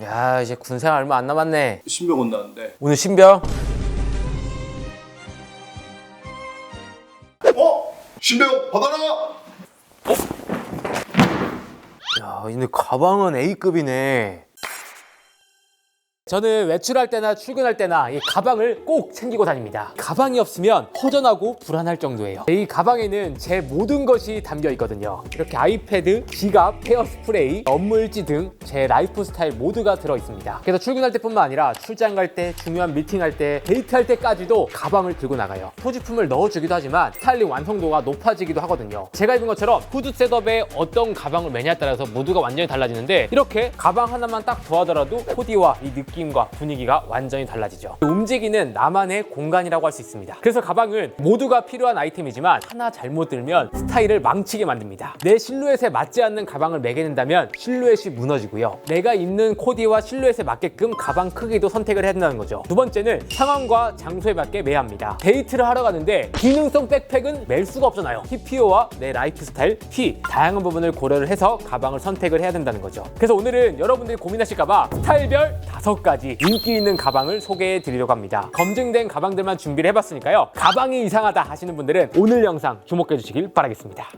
야, 이제 군생활 얼마 안 남았네. 신병 온다는데. 오늘 신병? 신병 받아라! 야, 근데 가방은 A급이네. 저는 외출할 때나 출근할 때나 이 가방을 꼭 챙기고 다닙니다. 가방이 없으면 허전하고 불안할 정도예요. 이 가방에는 제 모든 것이 담겨 있거든요. 이렇게 아이패드, 지갑, 헤어스프레이, 업무일지 등 제 라이프 스타일 모두가 들어 있습니다. 그래서 출근할 때뿐만 아니라 출장 갈 때, 중요한 미팅할 때, 데이트할 때까지도 가방을 들고 나가요. 소지품을 넣어주기도 하지만 스타일링 완성도가 높아지기도 하거든요. 제가 입은 것처럼 후드 셋업에 어떤 가방을 매냐에 따라서 모두가 완전히 달라지는데, 이렇게 가방 하나만 딱 더하더라도 코디와 이 느낌과 분위기가 완전히 달라지죠. 움직이는 나만의 공간이라고 할 수 있습니다. 그래서 가방은 모두가 필요한 아이템이지만 하나 잘못 들면 스타일을 망치게 만듭니다. 내 실루엣에 맞지 않는 가방을 매게 된다면 실루엣이 무너지고요. 내가 입는 코디와 실루엣에 맞게끔 가방 크기도 선택을 해야 된다는 거죠. 두 번째는 상황과 장소에 맞게 매야 합니다. 데이트를 하러 가는데 기능성 백팩은 멜 수가 없잖아요. TPO와 내 라이프 스타일, 다양한 부분을 고려를 해서 가방을 선택을 해야 된다는 거죠. 그래서 오늘은 여러분들이 고민하실까봐 스타일별 5가지 인기 있는 가방을 소개해 드리려고 합니다. 검증된 가방들만 준비를 해봤으니까요. 가방이 이상하다 하시는 분들은 오늘 영상 주목해 주시길 바라겠습니다.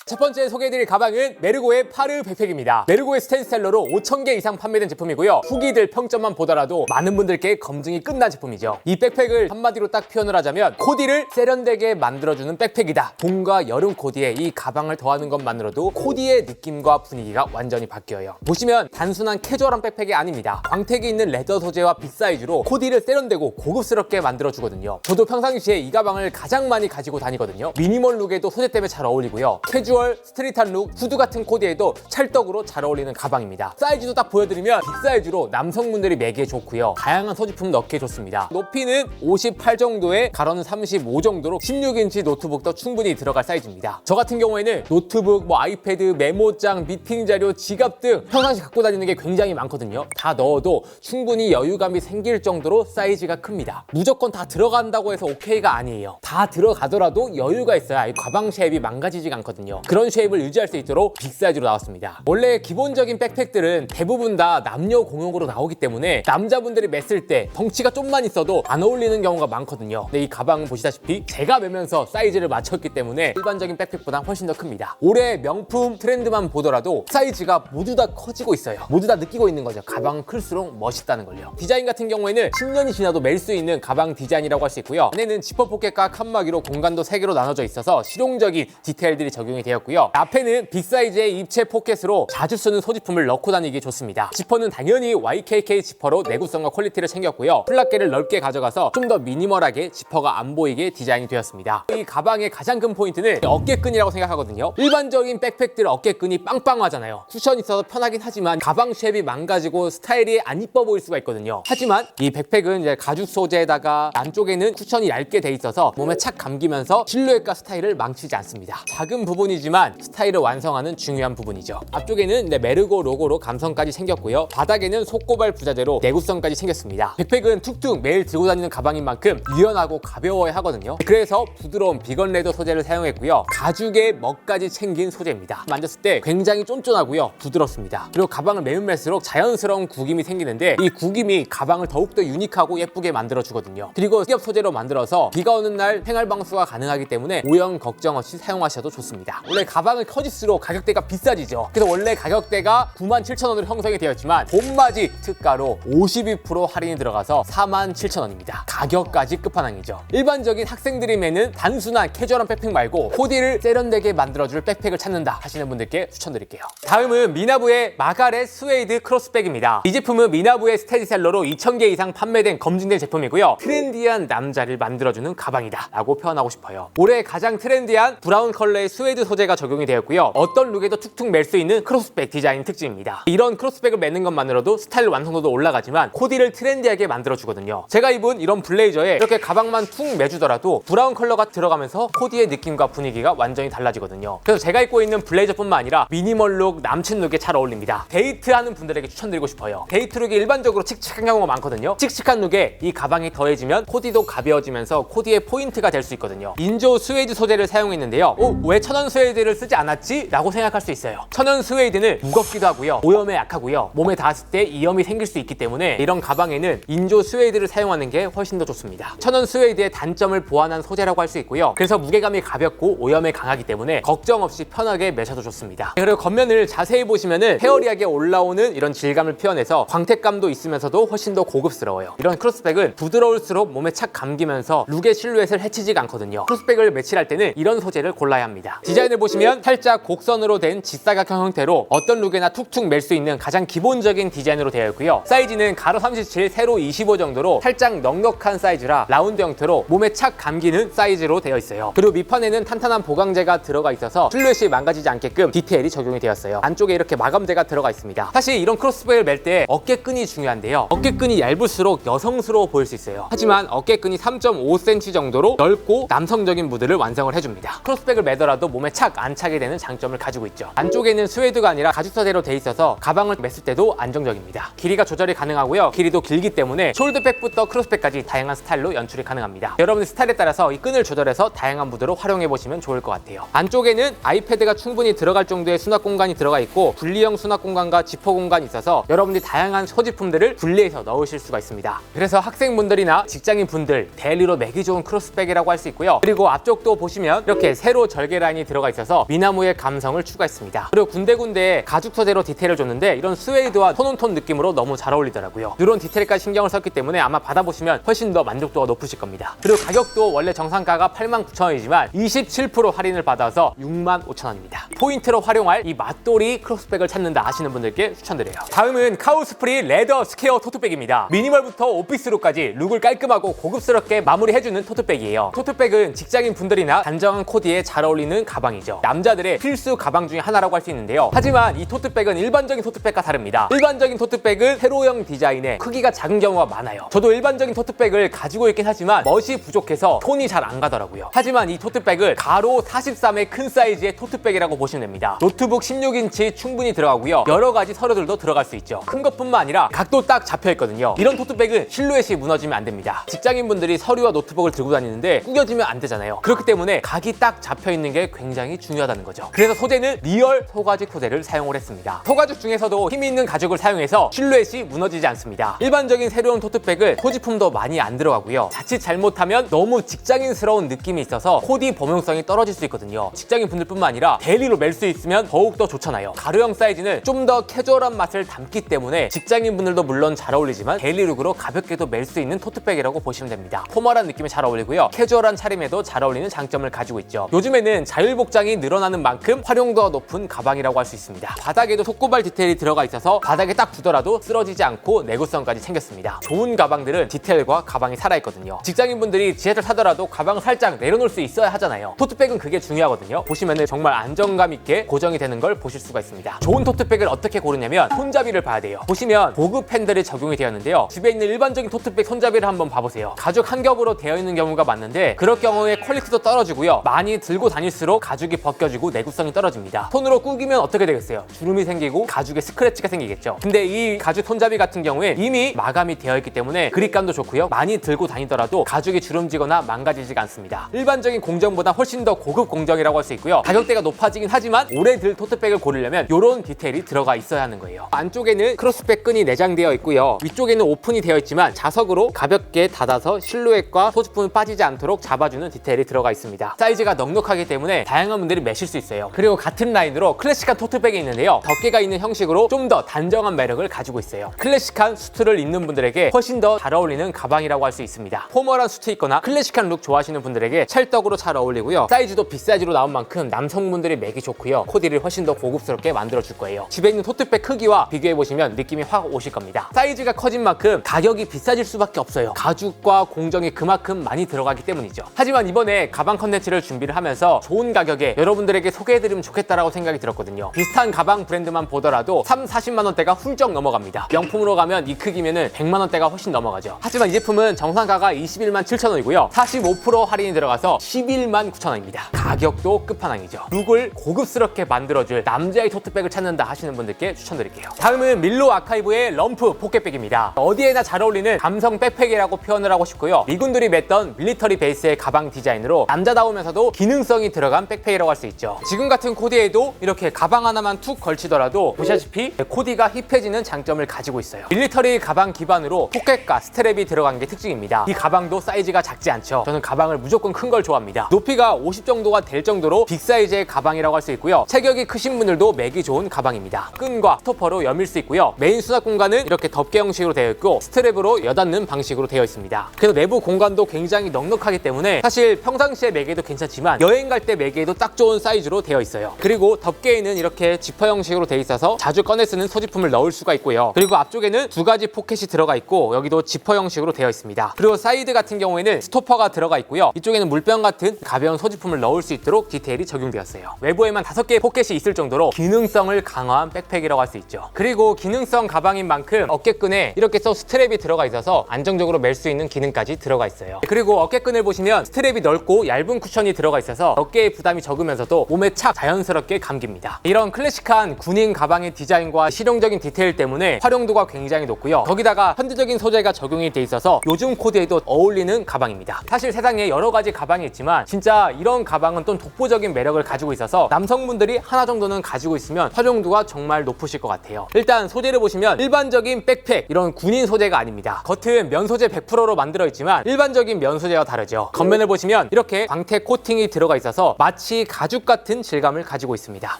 첫 번째 소개해드릴 가방은 메르고의 파르 백팩입니다. 메르고의 스테디셀러로 5,000개 이상 판매된 제품이고요. 후기들 평점만 보더라도 많은 분들께 검증이 끝난 제품이죠. 이 백팩을 한마디로 딱 표현을 하자면 코디를 세련되게 만들어주는 백팩이다. 봄과 여름 코디에 이 가방을 더하는 것만으로도 코디의 느낌과 분위기가 완전히 바뀌어요. 보시면 단순한 캐주얼한 백팩이 아닙니다. 광택이 있는 레더 소재와 빅 사이즈로 코디를 세련되고 고급스럽게 만들어주거든요. 저도 평상시에 이 가방을 가장 많이 가지고 다니거든요. 미니멀 룩에도 소재 때문에 잘 어울리고요. 캐주얼 스트릿한 룩, 후드 같은 코디에도 찰떡으로 잘 어울리는 가방입니다. 사이즈도 딱 보여드리면 빅 사이즈로 남성분들이 매기에 좋고요. 다양한 소지품 넣기에 좋습니다. 높이는 58 정도에 가로는 35 정도로 16인치 노트북도 충분히 들어갈 사이즈입니다. 저 같은 경우에는 노트북, 아이패드, 메모장, 미팅 자료, 지갑 등 평상시 갖고 다니는 게 굉장히 많거든요. 다 넣어도 충분히 여유감이 생길 정도로 사이즈가 큽니다. 무조건 다 들어간다고 해서 오케이가 아니에요. 다 들어가더라도 여유가 있어야 이 가방 쉐입이 망가지지가 않거든요. 그런 쉐입을 유지할 수 있도록 빅 사이즈로 나왔습니다. 원래 기본적인 백팩들은 대부분 다 남녀 공용으로 나오기 때문에 남자분들이 맸을 때 덩치가 좀만 있어도 안 어울리는 경우가 많거든요. 근데 이 가방은 보시다시피 제가 매면서 사이즈를 맞췄기 때문에 일반적인 백팩보다 훨씬 더 큽니다. 올해 명품 트렌드만 보더라도 사이즈가 모두 다 커지고 있어요. 모두 다 느끼고 있는 거죠. 가방은 클수록 멋있다는 걸요. 디자인 같은 경우에는 10년이 지나도 멜 수 있는 가방 디자인이라고 할 수 있고요. 안에는 지퍼 포켓과 칸막이로 공간도 3개로 나눠져 있어서 실용적인 디테일들이 적용이 되었고요. 앞에는 빅 사이즈의 입체 포켓으로 자주 쓰는 소지품을 넣고 다니기 좋습니다. 지퍼는 당연히 YKK 지퍼로 내구성과 퀄리티를 챙겼고요. 플랫개를 넓게 가져가서 좀 더 미니멀하게 지퍼가 안 보이게 디자인이 되었습니다. 이 가방의 가장 큰 포인트는 어깨끈이라고 생각하거든요. 일반적인 백팩들 어깨끈이 빵빵하잖아요. 쿠션이 있어서 편하긴 하지만 가방 쉐입이 망가지고 스타일이 안 이뻐 보일 수가 있거든요. 하지만 이 백팩은 이제 가죽 소재에다가 안쪽에는 쿠션이 얇게 돼 있어서 몸에 착 감기면서 실루엣과 스타일을 망치지 않습니다. 작은 부분이지만 스타일을 완성하는 중요한 부분이죠. 앞쪽에는 메르고 로고로 감성까지 챙겼고요. 바닥에는 속고발 부자재로 내구성까지 챙겼습니다. 백팩은 툭툭 매일 들고 다니는 가방인 만큼 유연하고 가벼워야 하거든요. 그래서 부드러운 비건 레더 소재를 사용했고요. 가죽의 멋까지 챙긴 소재입니다. 만졌을 때 굉장히 쫀쫀하고요. 부드럽습니다. 그리고 가방을 매면 맬수록 자연스러운 구김이 생기는데 이 구김이 가방을 더욱더 유니크하고 예쁘게 만들어주거든요. 그리고 스티업 소재로 만들어서 비가 오는 날 생활 방수가 가능하기 때문에 오염 걱정 없이 사용하셔도 좋습니다. 원래 가방을 커질수록 가격대가 비싸지죠. 그래서 원래 가격대가 97,000원으로 형성이 되었지만 봄맞이 특가로 52% 할인이 들어가서 47,000원입니다. 가격까지 끝판왕이죠. 일반적인 학생들이 매는 단순한 캐주얼한 백팩 말고 코디를 세련되게 만들어줄 백팩을 찾는다 하시는 분들께 추천드릴게요. 다음은 미나부의 마가렛 스웨이드 크로스백입니다. 이 제품은 미나부의 스테디셀러로 2,000개 이상 판매된 검증된 제품이고요. 트렌디한 남자를 만들어주는 가방이다 라고 표현하고 싶어요. 올해 가장 트렌디한 브라운 컬러의 스웨이드 소재가 적용이 되었고요. 어떤 룩에도 툭툭 멜 수 있는 크로스백 디자인 특징입니다. 이런 크로스백을 매는 것만으로도 스타일 완성도도 올라가지만 코디를 트렌디하게 만들어주거든요. 제가 입은 이런 블레이저에 이렇게 가방만 툭 매주더라도 브라운 컬러가 들어가면서 코디의 느낌과 분위기가 완전히 달라지거든요. 그래서 제가 입고 있는 블레이저뿐만 아니라 미니멀 룩, 남친 룩에 잘 어울립니다. 데이트하는 분들에게 추천드리고 싶어요. 데이트 룩이 일반적으로 칙칙한 경우가 많거든요. 칙칙한 룩에 이 가방이 더해지면 코디도 가벼워지면서 코디의 포인트가 될 수 있거든요. 인조 스웨이드 소재를 사용했는데요. 왜 천연 스웨이드 스웨이드를 쓰지 않았지? 라고 생각할 수 있어요. 천연 스웨이드는 무겁기도 하고요, 오염에 약하고요, 몸에 닿았을 때 이염이 생길 수 있기 때문에 이런 가방에는 인조 스웨이드를 사용하는 게 훨씬 더 좋습니다. 천연 스웨이드의 단점을 보완한 소재라고 할 수 있고요, 그래서 무게감이 가볍고 오염에 강하기 때문에 걱정 없이 편하게 매셔도 좋습니다. 그리고 겉면을 자세히 보시면은 페어리하게 올라오는 이런 질감을 표현해서 광택감도 있으면서도 훨씬 더 고급스러워요. 이런 크로스백은 부드러울수록 몸에 착 감기면서 룩의 실루엣을 해치지가 않거든요. 크로스백을 매치할 때는 이런 소재를 골라야 합니다. 디자인을 보시면 살짝 곡선으로 된 직사각형 형태로 어떤 룩에나 툭툭 멜 수 있는 가장 기본적인 디자인으로 되어 있고요, 사이즈는 가로 37, 세로 25 정도로 살짝 넉넉한 사이즈라 라운드 형태로 몸에 착 감기는 사이즈로 되어 있어요. 그리고 밑판에는 탄탄한 보강재가 들어가 있어서 실루엣이 망가지지 않게끔 디테일이 적용이 되었어요. 안쪽에 이렇게 마감재가 들어가 있습니다. 사실 이런 크로스백을 멜 때 어깨끈이 중요한데요, 어깨끈이 얇을수록 여성스러워 보일 수 있어요. 하지만 어깨끈이 3.5cm 정도로 넓고 남성적인 무드를 완성을 해줍니다. 크로스백을 매더라도 몸에 착 안 차게 되는 장점을 가지고 있죠. 안쪽에는 스웨이드가 아니라 가죽 소재로 돼 있어서 가방을 맸을 때도 안정적입니다. 길이가 조절이 가능하고요, 길이도 길기 때문에 숄더백부터 크로스백까지 다양한 스타일로 연출이 가능합니다. 여러분의 스타일에 따라서 이 끈을 조절해서 다양한 무드로 활용해 보시면 좋을 것 같아요. 안쪽에는 아이패드가 충분히 들어갈 정도의 수납 공간이 들어가 있고 분리형 수납 공간과 지퍼 공간이 있어서 여러분들이 다양한 소지품들을 분리해서 넣으실 수가 있습니다. 그래서 학생분들이나 직장인분들 데일리로 매기 좋은 크로스백이라고 할 수 있고요. 그리고 앞쪽도 보시면 이렇게 세로 절개 라인이 들어가 있어서 미나무의 감성을 추가했습니다. 그리고 군데군데 가죽 소재로 디테일을 줬는데 이런 스웨이드와 톤온톤 느낌으로 너무 잘 어울리더라고요. 이런 디테일까지 신경을 썼기 때문에 아마 받아보시면 훨씬 더 만족도가 높으실 겁니다. 그리고 가격도 원래 정상가가 89,000원이지만 27% 할인을 받아서 65,000원입니다. 포인트로 활용할 이 맛돌이 크로스백을 찾는다 하시는 분들께 추천드려요. 다음은 카우스프리 레더 스퀘어 토트백입니다. 미니멀부터 오피스룩까지 룩을 깔끔하고 고급스럽게 마무리해주는 토트백이에요. 토트백은 직장인 분들이나 단정한 코디에 잘 어울리는 가방이죠. 남자들의 필수 가방 중에 하나라고 할 수 있는데요, 하지만 이 토트백은 일반적인 토트백과 다릅니다. 일반적인 토트백은 세로형 디자인에 크기가 작은 경우가 많아요. 저도 일반적인 토트백을 가지고 있긴 하지만 멋이 부족해서 톤이 잘 안 가더라고요. 하지만 이 토트백을 가로 43의 큰 사이즈의 토트백이라고 보시면 됩니다. 노트북 16인치 충분히 들어가고요, 여러 가지 서류들도 들어갈 수 있죠. 큰 것뿐만 아니라 각도 딱 잡혀 있거든요. 이런 토트백은 실루엣이 무너지면 안 됩니다. 직장인분들이 서류와 노트북을 들고 다니는데 구겨지면 안 되잖아요. 그렇기 때문에 각이 딱 잡혀 있는 게 굉장히 중요하다는 거죠. 그래서 소재는 리얼 소가죽 소재를 사용을 했습니다. 소가죽 중에서도 힘이 있는 가죽을 사용해서 실루엣이 무너지지 않습니다. 일반적인 세로형 토트백은 소지품도 많이 안 들어가고요, 자칫 잘못하면 너무 직장인스러운 느낌이 있어서 코디 범용성이 떨어질 수 있거든요. 직장인 분들뿐만 아니라 데일리로 멜 수 있으면 더욱더 좋잖아요. 가로형 사이즈는 좀 더 캐주얼한 맛을 담기 때문에 직장인 분들도 물론 잘 어울리지만 데일리룩으로 가볍게도 멜 수 있는 토트백이라고 보시면 됩니다. 포멀한 느낌이 잘 어울리고요, 캐주얼한 차림에도 잘 어울리는 장점을 가지고 있죠. 요즘에는 자율복장이 늘어나는 만큼 활용도가 높은 가방이라고 할 수 있습니다. 바닥에도 속고발 디테일이 들어가 있어서 바닥에 딱 두더라도 쓰러지지 않고 내구성까지 챙겼습니다. 좋은 가방들은 디테일과 가방이 살아있거든요. 직장인분들이 지하철 타더라도 가방을 살짝 내려놓을 수 있어야 하잖아요. 토트백은 그게 중요하거든요. 보시면은 정말 안정감 있게 고정이 되는 걸 보실 수가 있습니다. 좋은 토트백을 어떻게 고르냐면 손잡이를 봐야 돼요. 보시면 보급 핸들이 적용이 되었는데요, 집에 있는 일반적인 토트백 손잡이를 한번 봐보세요. 가죽 한 겹으로 되어 있는 경우가 많은데 그럴 경우에 퀄리티도 떨어지고요, 많이 들고 다닐수록 가죽이 벗겨지고 내구성이 떨어집니다. 손으로 꾸기면 어떻게 되겠어요? 주름이 생기고 가죽에 스크래치가 생기겠죠. 근데 이 가죽 손잡이 같은 경우에 이미 마감이 되어 있기 때문에 그립감도 좋고요, 많이 들고 다니더라도 가죽이 주름지거나 망가지지가 않습니다. 일반적인 공정보다 훨씬 더 고급 공정이라고 할 수 있고요, 가격대가 높아지긴 하지만 오래 들 토트백을 고르려면 이런 디테일이 들어가 있어야 하는 거예요. 안쪽에는 크로스백 끈이 내장되어 있고요, 위쪽에는 오픈이 되어 있지만 자석으로 가볍게 닫아서 실루엣과 소지품이 빠지지 않도록 잡아주는 디테일이 들어가 있습니다. 사이즈가 넉넉하기 때문에 다양한 분들이 매실 수 있어요. 그리고 같은 라인으로 클래식한 토트백이 있는데요, 덮개가 있는 형식으로 좀 더 단정한 매력을 가지고 있어요. 클래식한 수트를 입는 분들에게 훨씬 더 잘 어울리는 가방이라고 할 수 있습니다. 포멀한 수트 입거나 클래식한 룩 좋아하시는 분들에게 찰떡으로 잘 어울리고요, 사이즈도 빅사이즈로 나온 만큼 남성분들이 매기 좋고요, 코디를 훨씬 더 고급스럽게 만들어 줄 거예요. 집에 있는 토트백 크기와 비교해 보시면 느낌이 확 오실 겁니다. 사이즈가 커진 만큼 가격이 비싸질 수밖에 없어요. 가죽과 공정이 그만큼 많이 들어가기 때문이죠. 하지만 이번에 가방 컨텐츠를 준비를 하면서 좋은 가격에 여러분들에게 소개해드리면 좋겠다라고 생각이 들었거든요. 비슷한 가방 브랜드만 보더라도 30-40만 원대가 훌쩍 넘어갑니다. 명품으로 가면 이 크기면은 100만 원대가 훨씬 넘어가죠. 하지만 이 제품은 정상가가 21만 7천 원이고요, 45% 할인이 들어가서 11만 9천 원입니다. 가격도 끝판왕이죠. 룩을 고급스럽게 만들어줄 남자의 토트백을 찾는다 하시는 분들께 추천드릴게요. 다음은 밀로 아카이브의 럼프 포켓백입니다. 어디에나 잘 어울리는 감성 백팩이라고 표현을 하고 싶고요, 미군들이 맸던 밀리터리 베이스의 가방 디자인으로 남자다우면서도 기능성이 들어간 백팩이라고 백팩이라고 할 수 있죠. 지금 같은 코디에도 이렇게 가방 하나만 툭 걸치더라도 보시다시피 코디가 힙해지는 장점을 가지고 있어요. 밀리터리 가방 기반으로 포켓과 스트랩이 들어간 게 특징입니다. 이 가방도 사이즈가 작지 않죠. 저는 가방을 무조건 큰 걸 좋아합니다. 높이가 50 정도가 될 정도로 빅 사이즈의 가방이라고 할 수 있고요. 체격이 크신 분들도 매기 좋은 가방입니다. 끈과 스토퍼로 여밀 수 있고요. 메인 수납 공간은 이렇게 덮개 형식으로 되어 있고 스트랩으로 여닫는 방식으로 되어 있습니다. 그래서 내부 공간도 굉장히 넉넉하기 때문에 사실 평상시에 매기도 괜찮지만 여행 갈 때 매기에도 딱 좋은 사이즈로 되어 있어요. 그리고 덮개에는 이렇게 지퍼 형식으로 되어 있어서 자주 꺼내 쓰는 소지품을 넣을 수가 있고요. 그리고 앞쪽에는 두 가지 포켓이 들어가 있고 여기도 지퍼 형식으로 되어 있습니다. 그리고 사이드 같은 경우에는 스토퍼가 들어가 있고요. 이쪽에는 물병 같은 가벼운 소지품을 넣을 수 있도록 디테일이 적용되었어요. 외부에만 5개의 포켓이 있을 정도로 기능성을 강화한 백팩이라고 할 수 있죠. 그리고 기능성 가방인 만큼 어깨끈에 이렇게 써 스트랩이 들어가 있어서 안정적으로 멜 수 있는 기능까지 들어가 있어요. 그리고 어깨끈을 보시면 스트랩이 넓고 얇은 쿠션이 들어가 있어서 어깨의 부담이 적으면서도 몸에 착 자연스럽게 감깁니다. 이런 클래식한 군인 가방의 디자인과 실용적인 디테일 때문에 활용도가 굉장히 높고요. 거기다가 현대적인 소재가 적용이 돼 있어서 요즘 코디에도 어울리는 가방입니다. 사실 세상에 여러 가지 가방이 있지만 진짜 이런 가방은 또 독보적인 매력을 가지고 있어서 남성분들이 하나 정도는 가지고 있으면 활용도가 정말 높으실 것 같아요. 일단 소재를 보시면 일반적인 백팩, 이런 군인 소재가 아닙니다. 겉은 면 소재 100%로 만들어 있지만 일반적인 면 소재와 다르죠. 겉면을 보시면 이렇게 광택 코팅이 들어가 있어서 마치 가죽 같은 질감을 가지고 있습니다.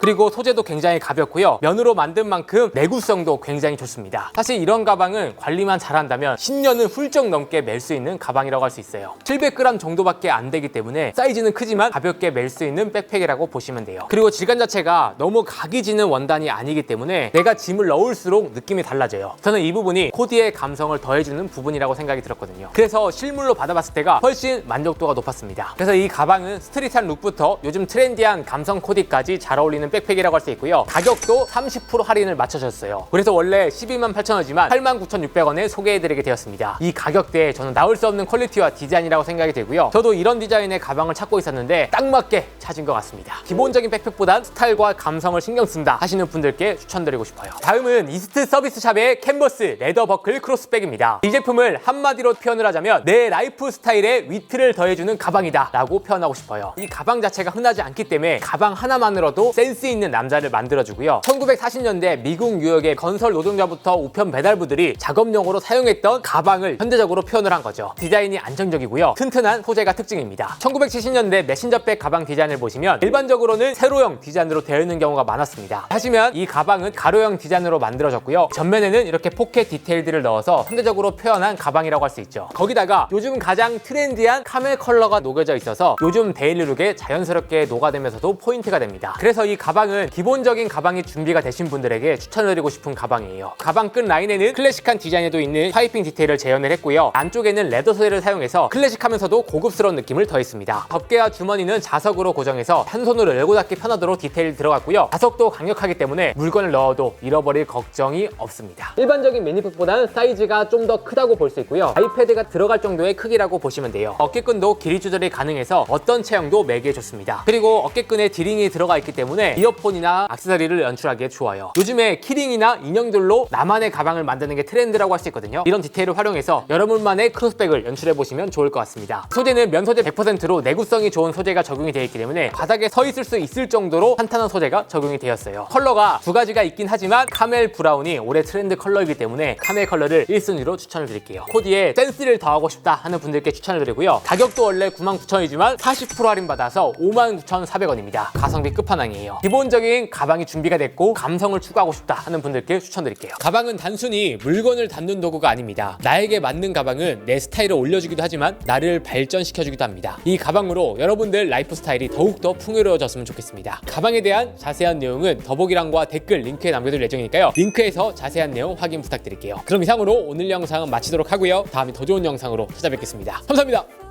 그리고 소재도 굉장히 가볍고요. 면으로 만든 만큼 내구성도 굉장히 좋습니다. 사실 이런 가방은 관리만 잘한다면 10년은 훌쩍 넘게 멜 수 있는 가방이라고 할 수 있어요. 700g 정도밖에 안 되기 때문에 사이즈는 크지만 가볍게 멜 수 있는 백팩이라고 보시면 돼요. 그리고 질감 자체가 너무 각이 지는 원단이 아니기 때문에 내가 짐을 넣을수록 느낌이 달라져요. 저는 이 부분이 코디의 감성을 더해주는 부분이라고 생각이 들었거든요. 그래서 실물로 받아봤을 때가 훨씬 만족도가 높았습니다. 그래서 이 가방은 스트릿한 룩부터 요즘 트렌디한 감성 코디까지 잘 어울리는 백팩이라고 할 수 있고요. 가격도 30% 할인을 맞춰줬어요. 그래서 원래 128,000원이지만 89,600원에 소개해드리게 되었습니다. 이 가격대에 저는 나올 수 없는 퀄리티와 디자인이라고 생각이 들고요. 저도 이런 디자인의 가방을 찾고 있었는데 딱 맞게 찾은 것 같습니다. 기본적인 백팩보단 스타일과 감성을 신경 쓴다 하시는 분들께 추천드리고 싶어요. 다음은 이스트 서비스샵의 캔버스 레더 버클 크로스백입니다. 이 제품을 한마디로 표현을 하자면 내 라이프 스타일에 위트를 더해주는 가방이다 라고 표현하고 싶어요. 이 가방 자체가 흔하지 않기 때문에 가방 하나만으로도 센스 있는 남자를 만들어주고요. 1940년대 미국 뉴욕의 건설 노동자부터 우편 배달부들이 작업용으로 사용했던 가방을 현대적으로 표현을 한 거죠. 디자인이 안정적이고요. 튼튼한 소재가 특징입니다. 1970년대 메신저백 가방 디자인을 보시면 일반적으로는 세로형 디자인으로 되어 있는 경우가 많았습니다. 하지만 이 가방은 가로형 디자인으로 만들어졌고요. 전면에는 이렇게 포켓 디테일들을 넣어서 현대적으로 표현한 가방이라고 할 수 있죠. 거기다가 요즘 가장 트렌디한 카멜 컬러가 녹여져 있어서 요즘 데일리룩에 자연스럽게 녹아들면서도 포인트가 됩니다. 그래서 이 가방은 기본적인 가방이 준비가 되신 분들에게 추천드리고 싶은 가방이에요. 가방 끈 라인에는 클래식한 디자인에도 있는 파이핑 디테일을 재현을 했고요. 안쪽에는 레더 소재를 사용해서 클래식하면서도 고급스러운 느낌을 더했습니다. 덮개와 주머니는 자석으로 고정해서 한 손으로 열고 닫기 편하도록 디테일이 들어갔고요. 자석도 강력하기 때문에 물건을 넣어도 잃어버릴 걱정이 없습니다. 일반적인 미니백보다는 사이즈가 좀 더 크다고 볼 수 있고요. 아이패드가 들어갈 정도의 크기라고 보시면 돼요. 어깨끈도 길이 조절이 가능해서 어떤 체형도 매기에 좋습니다. 그리고 어깨끈에 디링이 들어가 있기 때문에 이어폰이나 액세서리를 연출하기에 좋아요. 요즘에 키링이나 인형들로 나만의 가방을 만드는 게 트렌드라고 할 수 있거든요. 이런 디테일을 활용해서 여러분만의 크로스백을 연출해보시면 좋을 것 같습니다. 소재는 면 소재 100%로 내구성이 좋은 소재가 적용이 되어 있기 때문에 바닥에 서 있을 수 있을 정도로 탄탄한 소재가 적용이 되었어요. 컬러가 두 가지가 있긴 하지만 카멜 브라운이 올해 트렌드 컬러이기 때문에 카멜 컬러를 1순위로 추천을 드릴게요. 코디에 센스를 더하고 싶다 하는 분들께 추천을 드리고요. 가격도 원래 99,000원이지만 40% 할인받아서 59,400원입니다. 가성비 끝판왕이에요. 기본적인 가방이 준비가 됐고 감성을 추구하고 싶다 하는 분들께 추천드릴게요. 가방은 단순히 물건을 담는 도구가 아닙니다. 나에게 맞는 가방은 내 스타일을 올려주기도 하지만 나를 발전시켜주기도 합니다. 이 가방으로 여러분들 라이프 스타일이 더욱더 풍요로워졌으면 좋겠습니다. 가방에 대한 자세한 내용은 더보기란과 댓글 링크에 남겨둘 예정이니까요. 링크에서 자세한 내용 확인 부탁드릴게요. 그럼 이상으로 오늘 영상은 마치도록 하고요. 다음에 더 좋은 영상으로 찾아뵙겠습니다. 감사합니다.